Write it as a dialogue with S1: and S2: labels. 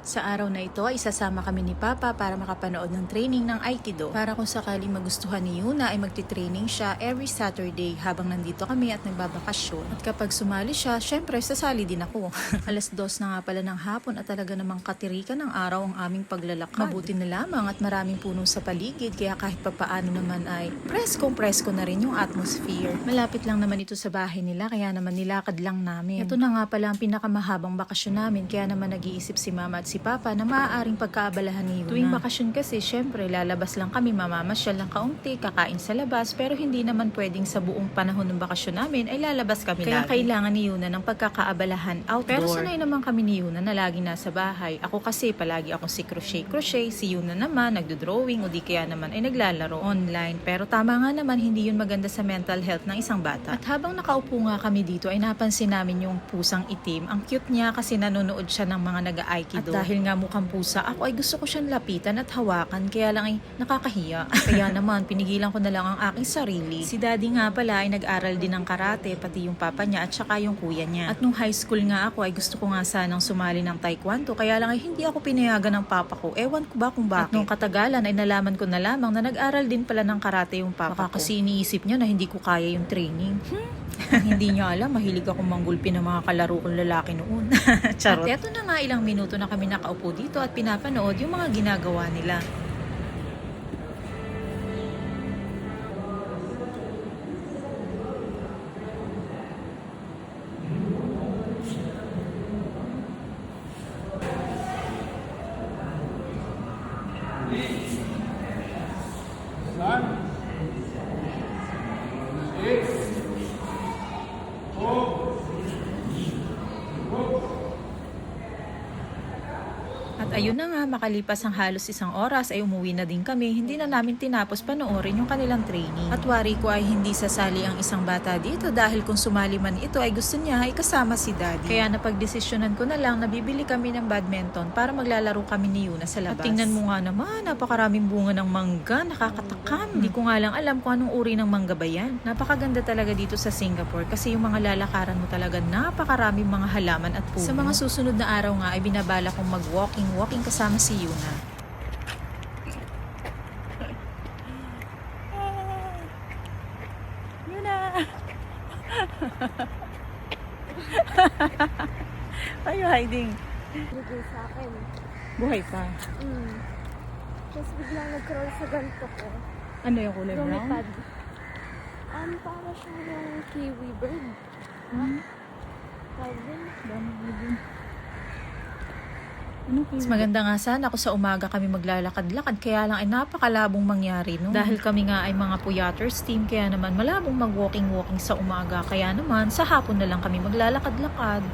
S1: Sa araw na ito ay isasama kami ni Papa para makapanood ng training ng Aikido. Para kung sakaling magustuhan ni Yuna ay magti-training siya every Saturday habang nandito kami at nagbabakasyon. At kapag sumali siya, syempre sasali din ako. 2:00 na nga pala ng hapon at talaga namang katirikan ng araw ang aming paglalakad. Mabuti na lamang at maraming puno sa paligid kaya kahit papaano naman ay presko na rin yung atmosphere. Malapit lang naman ito sa bahay nila kaya naman nilakad lang namin. Ito na nga pala ang pinakamahabang bakasyon namin kaya naman nag-iisip si Mama at si Papa na maaaring pagkaabalahan ni Yuna. Tuwing bakasyon kasi, syempre, lalabas lang kami, mamamasyal lang kaunti, kakain sa labas, pero hindi naman pwedeng sa buong panahon ng bakasyon namin ay lalabas kami lagi. Kaya kailangan ni Yuna ng pagkakaabalahan outdoor. Pero sanay naman kami ni Yuna na lagi nasa bahay. Ako kasi, palagi ako si crochet, si Yuna naman, nagdo-drawing, o di kaya naman ay naglalaro online. Pero tama nga naman, hindi yun maganda sa mental health ng isang bata. At habang nakaupo nga kami dito, ay napansin namin yung pusang itim. Ang cute niya kasi nanonood siya ng mga nag-aikido. At dahil nga mukhang pusa, ako ay gusto ko siyang lapitan at hawakan, kaya lang ay nakakahiya. Kaya naman, pinigilan ko na lang ang aking sarili. Si Daddy nga pala ay nag-aral din ng karate, pati yung papa niya at saka yung kuya niya. At nung high school nga ako ay gusto ko nga sanang sumali ng taekwondo, kaya lang ay hindi ako pinayagan ng papa ko. Ewan ko ba kung bakit. At nung katagalan ay nalaman ko na lamang na nag-aral din pala ng karate yung papa ko. Kasi iniisip niya na hindi ko kaya yung training. Hindi niya alam, mahilig akong manggulpi ng mga kalaro kong lalaki noon. Charot. At eto na nga, ilang minuto na kami nakaupo dito at pinapanood yung mga ginagawa nila. At ayun na nga, makalipas ang halos 1 oras ay umuwi na din kami. Hindi na namin tinapos panoorin yung kanilang training. At wari ko ay hindi sasali ang isang bata dito dahil kung sumali man ito ay gusto niya ay kasama si Daddy. Kaya napagdesisyonan ko na lang na bibili kami ng badminton para maglalaro kami ni Yuna sa labas. At tingnan mo nga naman, napakaraming bunga ng mangga, nakakatakam. Hindi ko nga lang alam kung anong uri ng mangga ba yan. Napakaganda talaga dito sa Singapore kasi yung mga lalakaran mo talaga napakaraming mga halaman at puno. Sa mga susunod na araw nga ay binabala kong mag-walking kasama si Yuna. Yuna! Are you hiding?
S2: Bigay sa akin.
S1: Buhay pa.
S2: Tapos biglang nag-crawl sa ganito ko.
S1: Ano yung kulay brown?
S2: Lumipad. Para siyang kiwi bird. Tawag din.
S1: Mas maganda nga sana ako sa umaga kami maglalakad-lakad kaya lang ay napakalabong mangyari no. Dahil kami nga ay mga puyaters team kaya naman malabong mag-walking sa umaga kaya naman sa hapon na lang kami maglalakad-lakad.